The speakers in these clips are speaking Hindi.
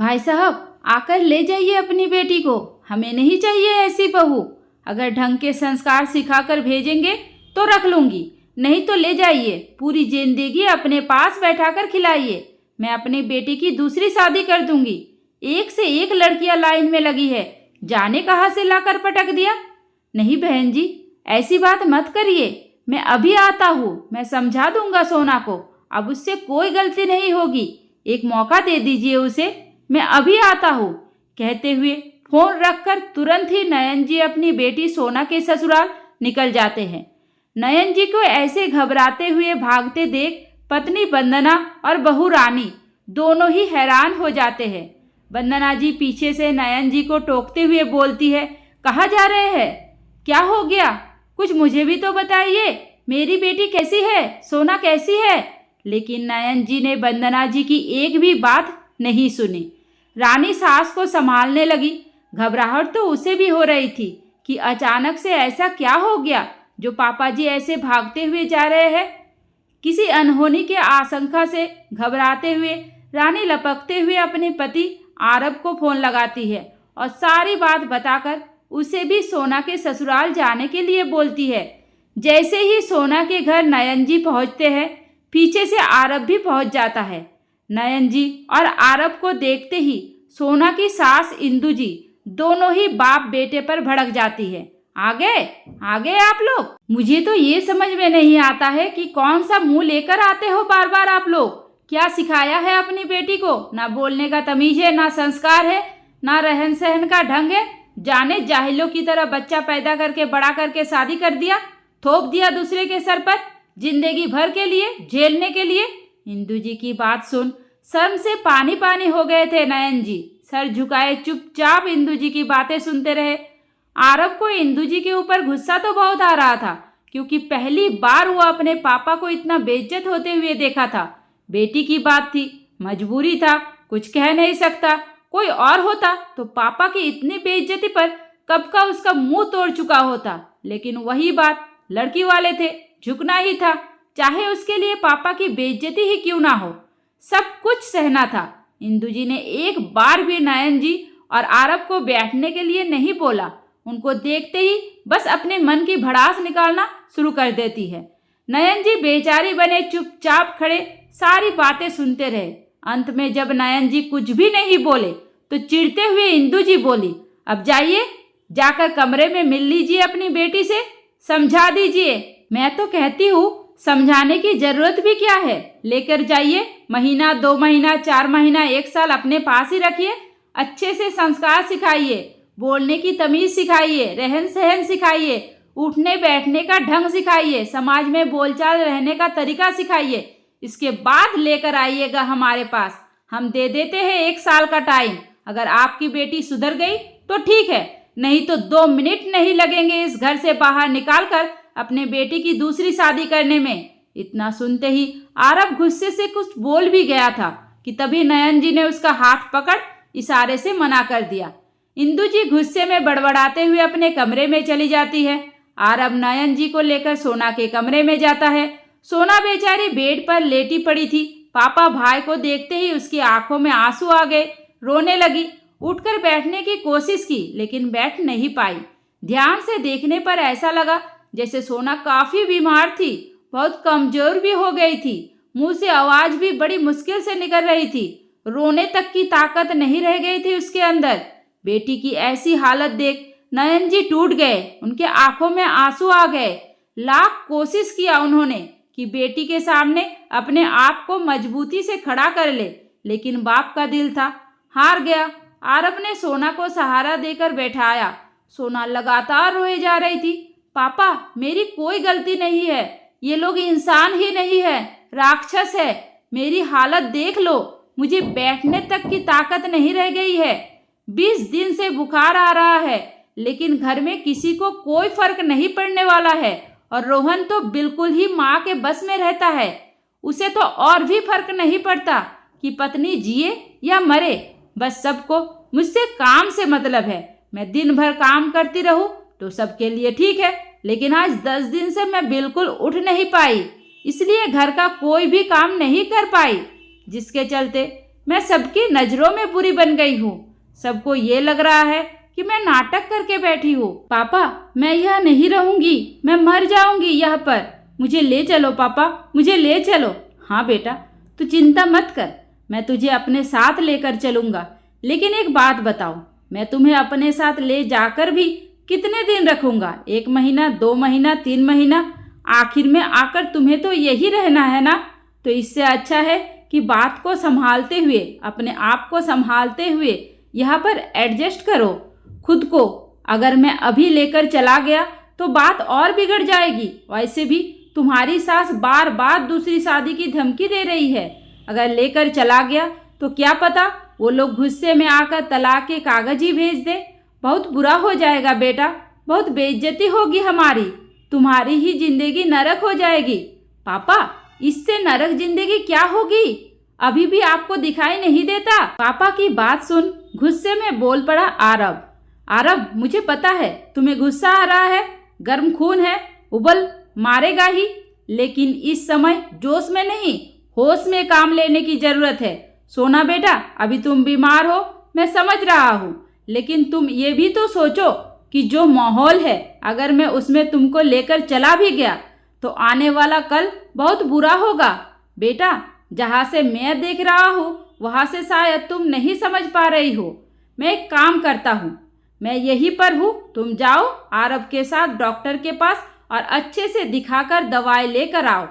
भाई साहब, आकर ले जाइए अपनी बेटी को, हमें नहीं चाहिए ऐसी बहू। अगर ढंग के संस्कार सिखाकर भेजेंगे तो रख लूँगी, नहीं तो ले जाइए, पूरी जिंदगी अपने पास बैठाकर खिलाइए। मैं अपनी बेटी की दूसरी शादी कर दूंगी। एक से एक लड़कियां लाइन में लगी है, जाने कहाँ से लाकर पटक दिया। नहीं बहन जी, ऐसी बात मत करिए, मैं अभी आता हूँ, मैं समझा दूंगा सोना को, अब उससे कोई गलती नहीं होगी, एक मौका दे दीजिए उसे, मैं अभी आता हूँ। कहते हुए फोन रखकर तुरंत ही नयन जी अपनी बेटी सोना के ससुराल निकल जाते हैं। नयन जी को ऐसे घबराते हुए भागते देख पत्नी वंदना और बहू रानी दोनों ही हैरान हो जाते हैं। वंदना जी पीछे से नयन जी को टोकते हुए बोलती है, कहाँ जा रहे हैं, क्या हो गया, कुछ मुझे भी तो बताइए, मेरी बेटी कैसी है, सोना कैसी है। लेकिन नयन जी ने वंदना जी की एक भी बात नहीं सुनी। रानी सास को संभालने लगी। घबराहट तो उसे भी हो रही थी कि अचानक से ऐसा क्या हो गया जो पापा जी ऐसे भागते हुए जा रहे हैं। किसी अनहोनी के आशंका से घबराते हुए रानी लपकते हुए अपने पति आरब को फोन लगाती है और सारी बात बताकर उसे भी सोना के ससुराल जाने के लिए बोलती है। जैसे ही सोना के घर नयन जी पहुँचते हैं, पीछे से आरब भी पहुँच जाता है। नयन जी और आरब को देखते ही सोना की सास इंदु जी दोनों ही बाप बेटे पर भड़क जाती है। आ गए आप लोग, मुझे तो ये समझ में नहीं आता है कि कौन सा मुंह लेकर आते हो बार बार आप लोग। क्या सिखाया है अपनी बेटी को, ना बोलने का तमीज है, ना संस्कार है, ना रहन सहन का ढंग है। जाने जाहिलों की तरह बच्चा पैदा करके बड़ा करके शादी कर दिया, थोप दिया दूसरे के सर पर, जिंदगी भर के लिए झेलने के लिए। इंदु जी की बात सुन शर्म से पानी पानी हो गए थे नयन जी। सर झुकाए चुपचाप इंदु जी की बातें सुनते रहे। आरब को इंदु जी के ऊपर गुस्सा तो बहुत आ रहा था, क्योंकि पहली बार वो अपने पापा को इतना बेइज्जत होते हुए देखा था। बेटी की बात थी, मजबूरी था, कुछ कह नहीं सकता। कोई और होता तो पापा की इतनी बेइज्जती पर कब का उसका मुंह तोड़ चुका होता। लेकिन वही बात, लड़की वाले थे, झुकना ही था, चाहे उसके लिए पापा की बेइज्जती ही क्यों ना हो, सब कुछ सहना था। इंदु जी ने एक बार भी नयन जी और आरब को बैठने के लिए नहीं बोला। उनको देखते ही बस अपने मन की भड़ास निकालना शुरू कर देती है। नयन जी बेचारी बने चुपचाप खड़े सारी बातें सुनते रहे। अंत में जब नयन जी कुछ भी नहीं बोले तो चिढ़ते हुए इंदु जी बोली, अब जाइए, जाकर कमरे में मिल लीजिए अपनी बेटी से, समझा दीजिए। मैं तो कहती हूँ समझाने की जरूरत भी क्या है, लेकर जाइए, महीना 2 महीना 4 महीना 1 साल अपने पास ही रखिए, अच्छे से संस्कार सिखाइए, बोलने की तमीज सिखाइए, रहन सहन सिखाइए, उठने बैठने का ढंग सिखाइए, समाज में बोलचाल रहने का तरीका सिखाइए। इसके बाद लेकर आइएगा हमारे पास, हम दे देते हैं 1 साल का टाइम। अगर आपकी बेटी सुधर गई तो ठीक है, नहीं तो 2 मिनट नहीं लगेंगे इस घर से बाहर निकालकर अपने बेटी की दूसरी शादी करने में। इतना सुनते ही आरब गुस्से से कुछ बोल भी गया था कि तभी नयन जी ने उसका हाथ पकड़ इशारे से मना कर दिया। इंदु जी गुस्से में बड़बड़ाते हुए अपने कमरे में चली जाती है। आरब नयन जी को लेकर सोना के कमरे में जाता है। सोना बेचारी बेड पर लेटी पड़ी थी। पापा भाई को देखते ही उसकी आंखों में आंसू आ गए, रोने लगी। उठकर बैठने की कोशिश की लेकिन बैठ नहीं पाई। ध्यान से देखने पर ऐसा लगा जैसे सोना काफी बीमार थी, बहुत कमजोर भी हो गई थी। मुंह से आवाज भी बड़ी मुश्किल से निकल रही थी, रोने तक की ताकत नहीं रह गई थी उसके अंदर। बेटी की ऐसी हालत देख नयन जी टूट गए, उनके आंखों में आंसू आ गए। लाख कोशिश किया उन्होंने कि बेटी के सामने अपने आप को मजबूती से खड़ा कर ले, लेकिन बाप का दिल था, हार गया। आरब ने सोना को सहारा देकर बैठाया। सोना लगातार रोए जा रही थी, पापा मेरी कोई गलती नहीं है, ये लोग इंसान ही नहीं है, राक्षस है, मेरी हालत देख लो, मुझे बैठने तक की ताकत नहीं रह गई है। 20 दिन से बुखार आ रहा है, लेकिन घर में किसी को कोई फर्क नहीं पड़ने वाला है, और रोहन तो बिल्कुल ही माँ के बस में रहता है। उसे तो और भी फर्क नहीं पड़ता कि पत्नी जिए या मरे, बस सबको मुझसे काम से मतलब है। मैं दिन भर काम करती रहूं तो सबके लिए ठीक है, लेकिन आज 10 दिन से मैं बिल्कुल उठ नहीं पाई, इसलिए घर का कोई भी काम नहीं कर पाई, जिसके चलते मैं सबकी नज़रों में बुरी बन गई हूँ। सबको ये लग रहा है कि मैं नाटक करके बैठी हूँ। पापा, मैं यहाँ नहीं रहूँगी, मैं मर जाऊँगी यहाँ पर। मुझे ले चलो पापा, मुझे ले चलो। हाँ बेटा, तू चिंता मत कर, मैं तुझे अपने साथ लेकर चलूँगा। लेकिन एक बात बताओ, मैं तुम्हें अपने साथ ले जाकर भी कितने दिन रखूँगा? 1 महीना, 2 महीना, 3 महीना? आखिर में आकर तुम्हें तो यही रहना है ना। तो इससे अच्छा है कि बात को संभालते हुए, अपने आप को संभालते हुए यहाँ पर एडजस्ट करो खुद को। अगर मैं अभी लेकर चला गया तो बात और बिगड़ जाएगी। वैसे भी तुम्हारी सास बार बार दूसरी शादी की धमकी दे रही है। अगर लेकर चला गया तो क्या पता वो लोग गुस्से में आकर तलाक के कागज ही भेज दे। बहुत बुरा हो जाएगा बेटा, बहुत बेइज्जती होगी हमारी, तुम्हारी ही जिंदगी नरक हो जाएगी। पापा, इससे नरक जिंदगी क्या होगी? अभी भी आपको दिखाई नहीं देता? पापा की बात सुन गुस्से में बोल पड़ा आरव। आरव, मुझे पता है तुम्हें गुस्सा आ रहा है, गर्म खून है, उबल मारेगा ही, लेकिन इस समय जोश में नहीं, होश में काम लेने की जरूरत है। सोना बेटा, अभी तुम बीमार हो, मैं समझ रहा हूँ, लेकिन तुम ये भी तो सोचो कि जो माहौल है, अगर मैं उसमें तुमको लेकर चला भी गया तो आने वाला कल बहुत बुरा होगा। बेटा, जहाँ से मैं देख रहा हूँ वहाँ से शायद तुम नहीं समझ पा रही हो। मैं एक काम करता हूँ, मैं यहीं पर हूँ, तुम जाओ आरव के साथ डॉक्टर के पास और अच्छे से दिखाकर दवाई लेकर आओ।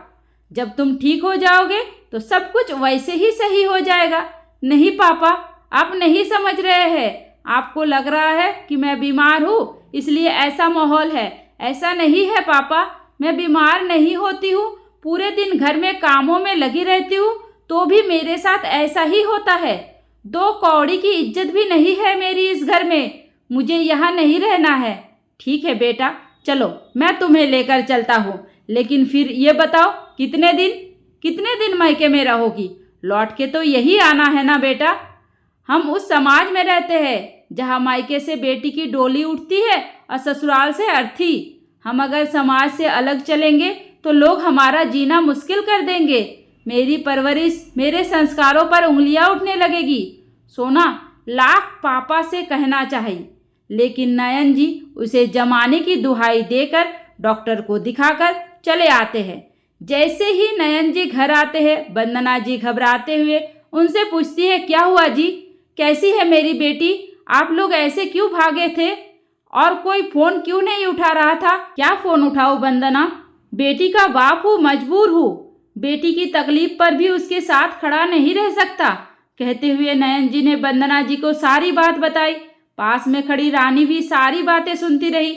जब तुम ठीक हो जाओगे तो सब कुछ वैसे ही सही हो जाएगा। नहीं पापा, आप नहीं समझ रहे हैं। आपको लग रहा है कि मैं बीमार हूँ इसलिए ऐसा माहौल है। ऐसा नहीं है पापा, मैं बीमार नहीं होती हूँ, पूरे दिन घर में कामों में लगी रहती हूँ तो भी मेरे साथ ऐसा ही होता है। 2 कौड़ी की इज्जत भी नहीं है मेरी इस घर में। मुझे यहाँ नहीं रहना है। ठीक है बेटा, चलो मैं तुम्हें लेकर चलता हूँ, लेकिन फिर ये बताओ कितने दिन मायके में रहोगी? लौट के तो यही आना है ना बेटा। हम उस समाज में रहते हैं जहाँ मायके से बेटी की डोली उठती है और ससुराल से अर्थी। हम अगर समाज से अलग चलेंगे तो लोग हमारा जीना मुश्किल कर देंगे। मेरी परवरिश, मेरे संस्कारों पर उंगलियां उठने लगेगी। सोना लाख पापा से कहना चाहिए, लेकिन नयन जी उसे जमाने की दुहाई देकर डॉक्टर को दिखाकर चले आते हैं। जैसे ही नयन जी घर आते हैं, वंदना जी घबराते हुए उनसे पूछती है, क्या हुआ जी, कैसी है मेरी बेटी? आप लोग ऐसे क्यों भागे थे और कोई फ़ोन क्यों नहीं उठा रहा था? क्या फ़ोन उठाऊं वंदना, बेटी का बाप हूँ, मजबूर हूँ, बेटी की तकलीफ पर भी उसके साथ खड़ा नहीं रह सकता। कहते हुए नयन जी ने वंदना जी को सारी बात बताई। पास में खड़ी रानी भी सारी बातें सुनती रही।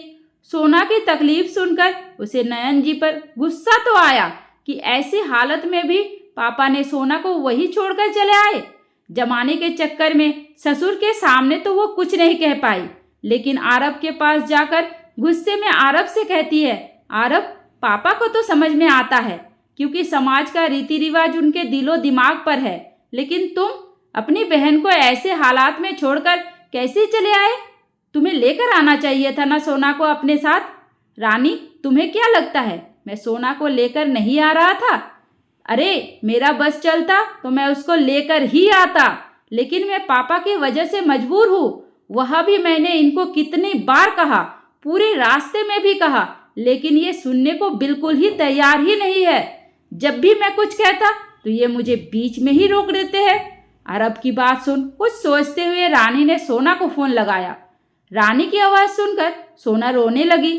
सोना की तकलीफ सुनकर उसे नयन जी पर गुस्सा तो आया कि ऐसी हालत में भी पापा ने सोना को वही छोड़कर चले आए। जमाने के चक्कर में ससुर के सामने तो वो कुछ नहीं कह पाई, लेकिन आरव के पास जाकर गुस्से में आरव से कहती है, आरव, पापा को तो समझ में आता है क्योंकि समाज का रीति रिवाज उनके दिलो दिमाग पर है, लेकिन तुम अपनी बहन को ऐसे हालात में छोड़कर कैसे चले आए? तुम्हें लेकर आना चाहिए था ना सोना को अपने साथ। रानी, तुम्हें क्या लगता है मैं सोना को लेकर नहीं आ रहा था? अरे मेरा बस चलता तो मैं उसको लेकर ही आता, लेकिन मैं पापा की वजह से मजबूर हूँ। वह भी मैंने इनको कितनी बार कहा, पूरे रास्ते में भी कहा, लेकिन ये सुनने को बिल्कुल ही तैयार ही नहीं है। जब भी मैं कुछ कहता तो ये मुझे बीच में ही रोक देते हैं। आरव की बात सुन कुछ सोचते हुए रानी ने सोना को फ़ोन लगाया। रानी की आवाज़ सुनकर सोना रोने लगी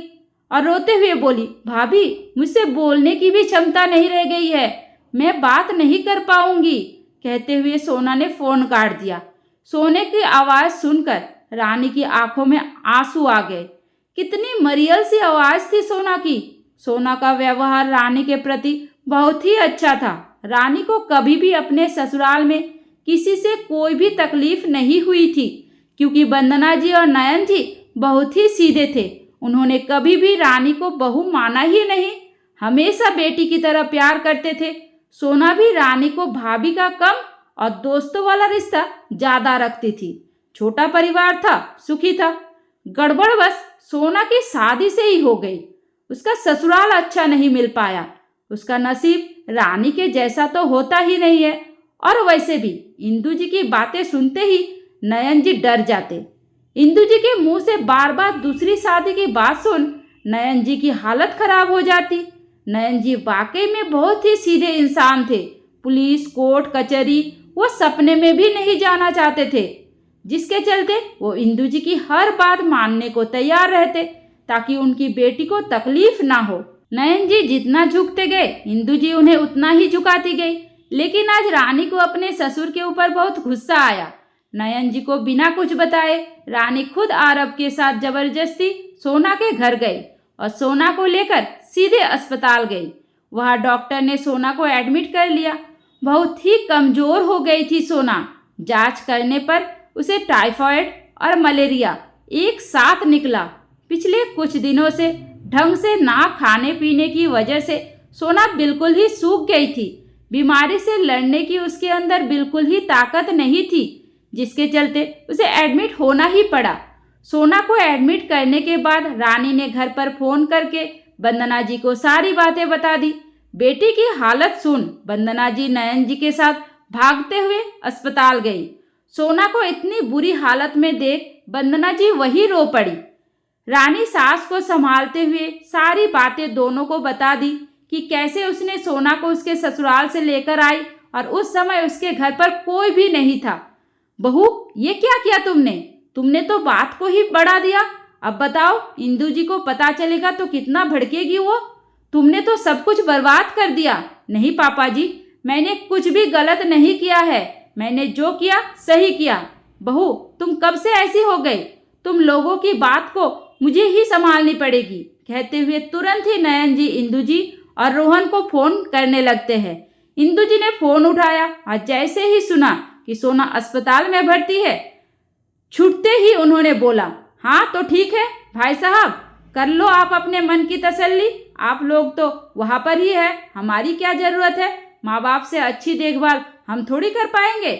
और रोते हुए बोली, भाभी, मुझसे बोलने की भी क्षमता नहीं रह गई है, मैं बात नहीं कर पाऊंगी। कहते हुए सोना ने फ़ोन काट दिया। सोने की आवाज़ सुनकर रानी की आंखों में आंसू आ गए। कितनी मरियल सी आवाज़ थी सोना की। सोना का व्यवहार रानी के प्रति बहुत ही अच्छा था। रानी को कभी भी अपने ससुराल में किसी से कोई भी तकलीफ नहीं हुई थी, क्योंकि वंदना जी और नयन जी बहुत ही सीधे थे। उन्होंने कभी भी रानी को बहू माना ही नहीं, हमेशा बेटी की तरह प्यार करते थे। सोना भी रानी को भाभी का कम और दोस्तों वाला रिश्ता ज़्यादा रखती थी। छोटा परिवार था, सुखी था। गड़बड़ बस सोना की शादी से ही हो गई। उसका ससुराल अच्छा नहीं मिल पाया। उसका नसीब रानी के जैसा तो होता ही नहीं है। और वैसे भी इंदु जी की बातें सुनते ही नयन जी डर जाते। इंदु जी के मुंह से बार बार दूसरी शादी की बात सुन नयन जी की हालत खराब हो जाती। नयन जी वाकई में बहुत ही सीधे इंसान थे। पुलिस, कोर्ट, कचहरी वो सपने में भी नहीं जाना चाहते थे, जिसके चलते वो इंदु जी की हर बात मानने को तैयार रहते ताकि उनकी बेटी को तकलीफ ना हो। नयन जी जितना झुकते गए इंदु जी उन्हें उतना ही झुकाती गई। लेकिन आज रानी को अपने ससुर के ऊपर बहुत गुस्सा आया। नयन जी को बिना कुछ बताए रानी खुद आरब के साथ जबरदस्ती सोना के घर गई और सोना को लेकर सीधे अस्पताल गई। वहाँ डॉक्टर ने सोना को एडमिट कर लिया। बहुत ही कमजोर हो गई थी सोना। जांच करने पर उसे टाइफाइड और मलेरिया एक साथ निकला। पिछले कुछ दिनों से ढंग से ना खाने पीने की वजह से सोना बिल्कुल ही सूख गई थी। बीमारी से लड़ने की उसके अंदर बिल्कुल ही ताकत नहीं थी, जिसके चलते उसे एडमिट होना ही पड़ा। सोना को एडमिट करने के बाद रानी ने घर पर फोन करके वंदना जी को सारी बातें बता दी। बेटी की हालत सुन वंदना जी नयन जी के साथ भागते हुए अस्पताल गई। सोना को इतनी बुरी हालत में देख वंदना जी वही रो पड़ी। रानी सास को संभालते हुए सारी बातें दोनों को बता दी कि कैसे उसने सोना को उसके ससुराल से लेकर आई और उस समय उसके घर पर कोई भी नहीं था। बहू, ये क्या किया तुमने तो बात को ही बढ़ा दिया। अब बताओ, इंदु जी को पता चलेगा तो कितना भड़केगी वो। तुमने तो सब कुछ बर्बाद कर दिया। नहीं पापा जी, मैंने कुछ भी गलत नहीं किया है। मैंने जो किया सही किया। बहू, तुम कब से ऐसी हो गई? तुम लोगों की बात को मुझे ही संभालनी पड़ेगी। कहते हुए तुरंत ही नयन जी इंदु जी और रोहन को फोन करने लगते हैं। इंदु जी ने फोन उठाया और जैसे ही सुना कि सोना अस्पताल में भर्ती है, छूटते ही उन्होंने बोला, हाँ तो ठीक है भाई साहब, कर लो आप अपने मन की तसल्ली। आप लोग तो वहाँ पर ही है, हमारी क्या जरूरत है? माँ बाप से अच्छी देखभाल हम थोड़ी कर पाएंगे।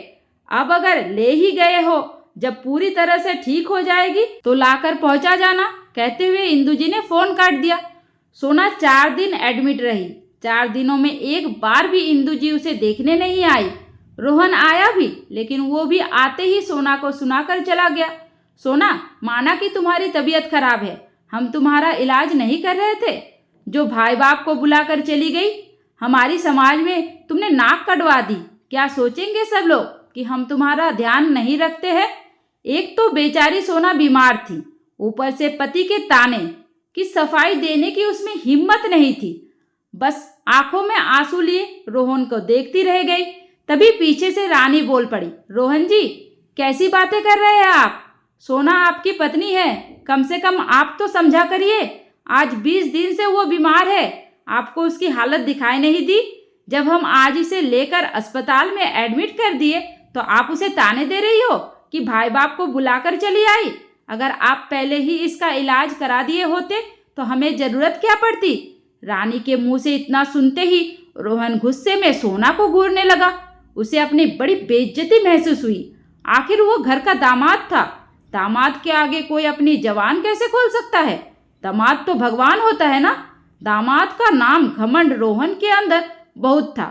अब अगर ले ही गए हो, जब पूरी तरह से ठीक हो जाएगी तो लाकर पहुंचा जाना। कहते हुए इंदु जी ने फोन काट दिया। सोना 4 दिन एडमिट रही। 4 दिनों में एक बार भी इंदु जी उसे देखने नहीं आई। रोहन आया भी, लेकिन वो भी आते ही सोना को सुनाकर चला गया। सोना, माना कि तुम्हारी तबीयत खराब है, हम तुम्हारा इलाज नहीं कर रहे थे। जो भाई बाप को बुलाकर चली गई, हमारी समाज में तुमने नाक कटवा दी। क्या सोचेंगे सब लोग कि हम तुम्हारा ध्यान नहीं रखते हैं? एक तो बेचारी सोना बीमार थी, ऊपर से पति के ताने की सफाई देने की उसमें हिम्मत नहीं थी। बस आंखों में आंसू लिए रोहन को देखती रह गई। तभी पीछे से रानी बोल पड़ी, रोहन जी, कैसी बातें कर रहे हैं आप? सोना आपकी पत्नी है, कम से कम आप तो समझा करिए। आज 20 दिन से वो बीमार है, आपको उसकी हालत दिखाई नहीं दी? जब हम आज इसे लेकर अस्पताल में एडमिट कर दिए तो आप उसे ताने दे रही हो कि भाई बाप को बुलाकर चली आई। अगर आप पहले ही इसका इलाज करा दिए होते तो हमें जरूरत क्या पड़ती? रानी के मुंह से इतना सुनते ही रोहन गुस्से में सोना को घूरने लगा। उसे अपनी बड़ी बेइज्जती महसूस हुई। आखिर वो घर का दामाद था। दामाद के आगे कोई अपनी जबान कैसे खोल सकता है? दामाद तो भगवान होता है ना। दामाद का नाम घमंड रोहन के अंदर बहुत था।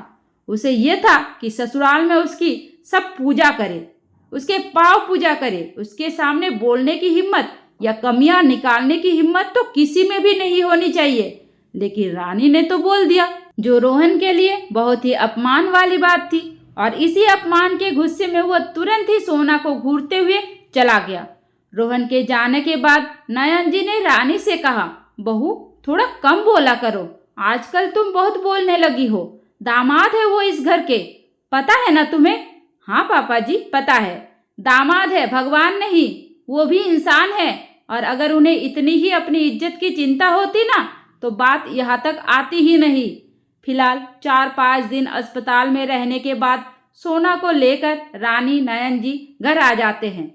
उसे ये था कि ससुराल में उसकी सब पूजा करे, उसके पाँव पूजा करे। उसके सामने बोलने की हिम्मत या कमियां निकालने की हिम्मत तो किसी में भी नहीं होनी चाहिए। लेकिन रानी ने तो बोल दिया, जो रोहन के लिए बहुत ही अपमान वाली बात थी। और इसी अपमान के गुस्से में वो तुरंत ही सोना को घूरते हुए चला गया। रोहन के जाने के बाद नयन जी ने रानी से कहा, बहू, थोड़ा कम बोला करो, आजकल तुम बहुत बोलने लगी हो। दामाद है वो इस घर के, पता है ना तुम्हें? हाँ पापा जी, पता है। दामाद है, भगवान नहीं। वो भी इंसान है। और अगर उन्हें इतनी ही अपनी इज्जत की चिंता होती ना तो बात यहाँ तक आती ही नहीं। फिलहाल 4-5 दिन अस्पताल में रहने के बाद सोना को लेकर रानी नयन जी घर आ जाते हैं।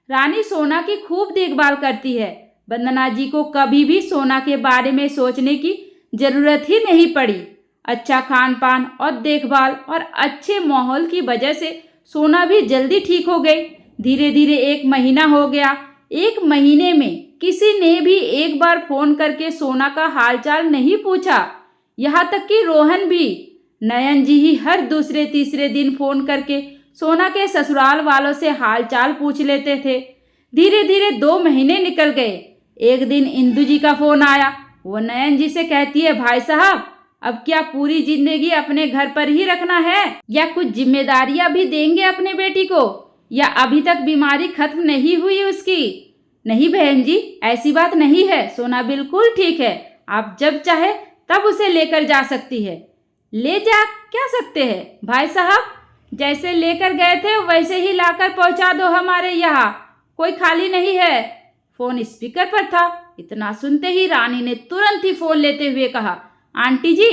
रानी सोना की खूब देखभाल करती है। वंदना जी को कभी भी सोना के बारे में सोचने की जरूरत ही नहीं पड़ी। अच्छा खान पान और देखभाल और अच्छे माहौल की वजह से सोना भी जल्दी ठीक हो गई। धीरे धीरे 1 महीना हो गया। 1 महीने में किसी ने भी एक बार फोन करके सोना का हालचाल नहीं पूछा। यहाँ तक कि रोहन भी नयन जी ही हर दूसरे तीसरे दिन फ़ोन करके सोना के ससुराल वालों से हाल चाल पूछ लेते थे। धीरे धीरे 2 महीने निकल गए। एक दिन इंदू जी का फ़ोन आया। वो नयन जी से कहती है, भाई साहब अब क्या पूरी जिंदगी अपने घर पर ही रखना है या कुछ जिम्मेदारियां भी देंगे अपने बेटी को, या अभी तक बीमारी खत्म नहीं हुई उसकी? नहीं बहन जी, ऐसी बात नहीं है, सोना बिल्कुल ठीक है। आप जब चाहे तब उसे लेकर जा सकती है। ले जा क्या सकते हैं भाई साहब, जैसे लेकर गए थे वैसे ही लाकर पहुंचा दो हमारे यहाँ, कोई खाली नहीं है। फोन स्पीकर पर था। इतना सुनते ही रानी ने तुरंत ही फोन लेते हुए कहा, आंटी जी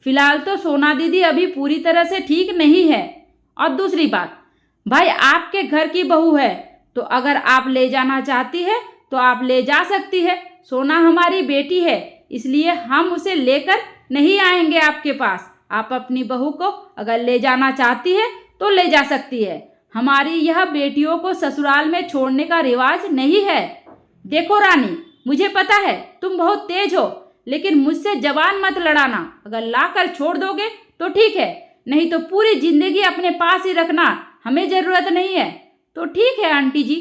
फिलहाल तो सोना दीदी अभी पूरी तरह से ठीक नहीं है, और दूसरी बात भाई आपके घर की बहू है, तो अगर आप ले जाना चाहती है तो आप ले जा सकती है। सोना हमारी बेटी है, इसलिए हम उसे लेकर नहीं आएंगे आपके पास। आप अपनी बहू को अगर ले जाना चाहती है तो ले जा सकती है। हमारी यह बेटियों को ससुराल में छोड़ने का रिवाज नहीं है। देखो रानी, मुझे पता है तुम बहुत तेज हो, लेकिन मुझसे जबान मत लड़ाना। अगर लाकर छोड़ दोगे तो ठीक है, नहीं तो पूरी जिंदगी अपने पास ही रखना। हमें ज़रूरत नहीं है। तो ठीक है आंटी जी,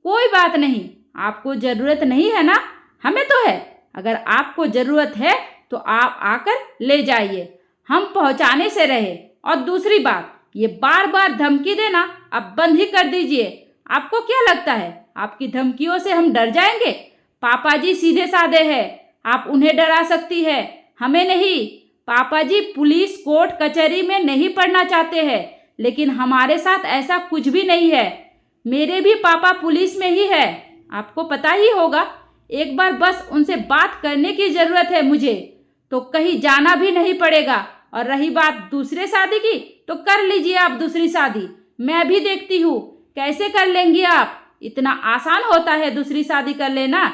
कोई बात नहीं। आपको ज़रूरत नहीं है ना, हमें तो है। अगर आपको ज़रूरत है तो आप आकर ले जाइए, हम पहुंचाने से रहे। और दूसरी बात, ये बार बार धमकी देना अब बंद ही कर दीजिए। आपको क्या लगता है आपकी धमकियों से हम डर जाएंगे? पापा जी सीधे साधे हैं, आप उन्हें डरा सकती है, हमें नहीं। पापा जी पुलिस कोर्ट कचहरी में नहीं पढ़ना चाहते हैं, लेकिन हमारे साथ ऐसा कुछ भी नहीं है। मेरे भी पापा पुलिस में ही है, आपको पता ही होगा। एक बार बस उनसे बात करने की ज़रूरत है मुझे, तो कहीं जाना भी नहीं पड़ेगा। और रही बात दूसरे शादी की, तो कर लीजिए आप दूसरी शादी, मैं भी देखती हूँ कैसे कर लेंगी आप। इतना आसान होता है दूसरी शादी कर लेना?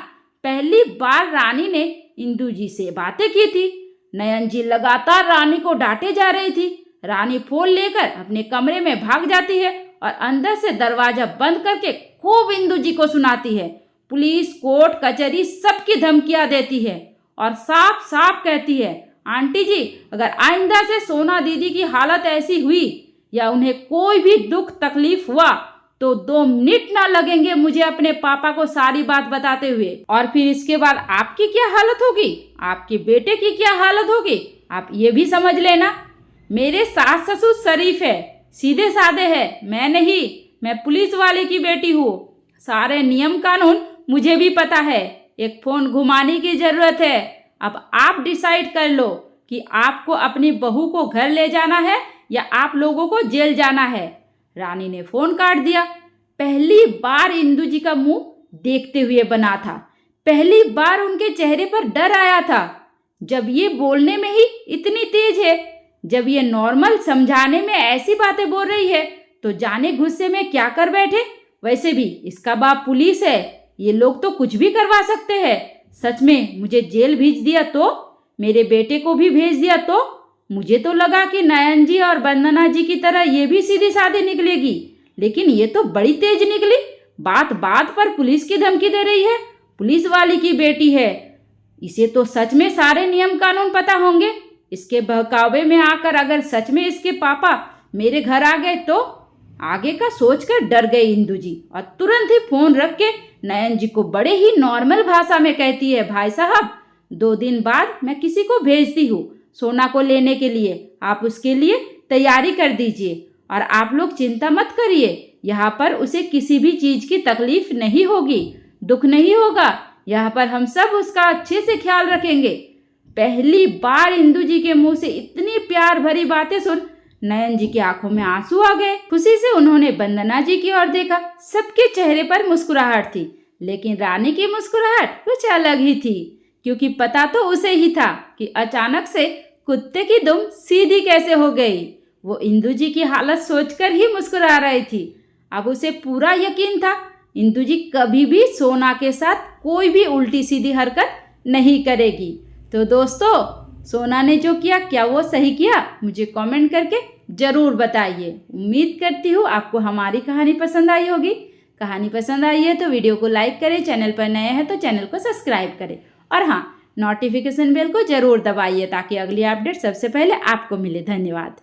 पहली बार रानी ने इंदू जी से बातें की थी। नयन जी लगातार रानी को डांटे जा रही थी। रानी फोन लेकर अपने कमरे में भाग जाती है और अंदर से दरवाजा बंद करके खूब इंदू जी को सुनाती है। पुलिस कोर्ट कचहरी सबकी धमकियां देती है और साफ साफ कहती है, आंटी जी अगर आइंदा से सोना दीदी की हालत ऐसी हुई या उन्हें कोई भी दुख तकलीफ हुआ तो 2 मिनट ना लगेंगे मुझे अपने पापा को सारी बात बताते हुए। और फिर इसके बाद आपकी क्या हालत होगी, आपके बेटे की क्या हालत होगी, आप ये भी समझ लेना। मेरे सास ससुर शरीफ है, सीधे साधे है, मैं नहीं। मैं पुलिस वाले की बेटी हूँ, सारे नियम कानून मुझे भी पता है। एक फ़ोन घुमाने की ज़रूरत है। अब आप डिसाइड कर लो कि आपको अपनी बहू को घर ले जाना है या आप लोगों को जेल जाना है। रानी ने फ़ोन काट दिया। पहली बार इंदू जी का मुंह देखते हुए बना था। पहली बार उनके चेहरे पर डर आया था। जब ये बोलने में ही इतनी तेज है, जब ये नॉर्मल समझाने में ऐसी बातें बोल रही है, तो जाने गुस्से में क्या कर बैठे। वैसे भी इसका बाप पुलिस है, ये लोग तो कुछ भी करवा सकते हैं। सच में मुझे जेल भेज दिया तो, मेरे बेटे को भी भेज दिया तो, मुझे तो लगा कि नयन जी और वंदना जी की तरह ये भी सीधी सादी निकलेगी, लेकिन ये तो बड़ी तेज निकली। बात बात पर पुलिस की धमकी दे रही है। पुलिस वाली की बेटी है, इसे तो सच में सारे नियम कानून पता होंगे। इसके बहकावे में आकर अगर सच में इसके पापा मेरे घर आ गए तो आगे का सोचकर डर गई इंदू जी और तुरंत ही फोन रख के नयन जी को बड़े ही नॉर्मल भाषा में कहती है, भाई साहब 2 दिन बाद मैं किसी को भेजती हूँ सोना को लेने के लिए, आप उसके लिए तैयारी कर दीजिए और आप लोग चिंता मत करिए, यहाँ पर उसे किसी भी चीज़ की तकलीफ नहीं होगी, दुख नहीं होगा। यहाँ पर हम सब उसका अच्छे से ख्याल रखेंगे। पहली बार इंदू जी के मुंह से इतनी प्यार भरी बातें सुन नयन जी की आंखों में आंसू आ गए। खुशी से उन्होंने वंदना जी की ओर देखा। सबके चेहरे पर मुस्कुराहट थी, लेकिन रानी की मुस्कुराहट कुछ अलग ही थी, क्योंकि पता तो उसे ही था कि अचानक से कुत्ते की दुम सीधी कैसे हो गई। वो इंदू जी की हालत सोचकर ही मुस्कुरा रही थी। अब उसे पूरा यकीन था इंदू जी कभी भी सोना के साथ कोई भी उल्टी सीधी हरकत नहीं करेगी। तो दोस्तों, सोना ने जो किया, क्या वो सही किया? मुझे कमेंट करके ज़रूर बताइए। उम्मीद करती हूँ आपको हमारी कहानी पसंद आई होगी। कहानी पसंद आई है तो वीडियो को लाइक करें, चैनल पर नए हैं तो चैनल को सब्सक्राइब करें और हाँ, नोटिफिकेशन बेल को ज़रूर दबाइए ताकि अगली अपडेट सबसे पहले आपको मिले। धन्यवाद।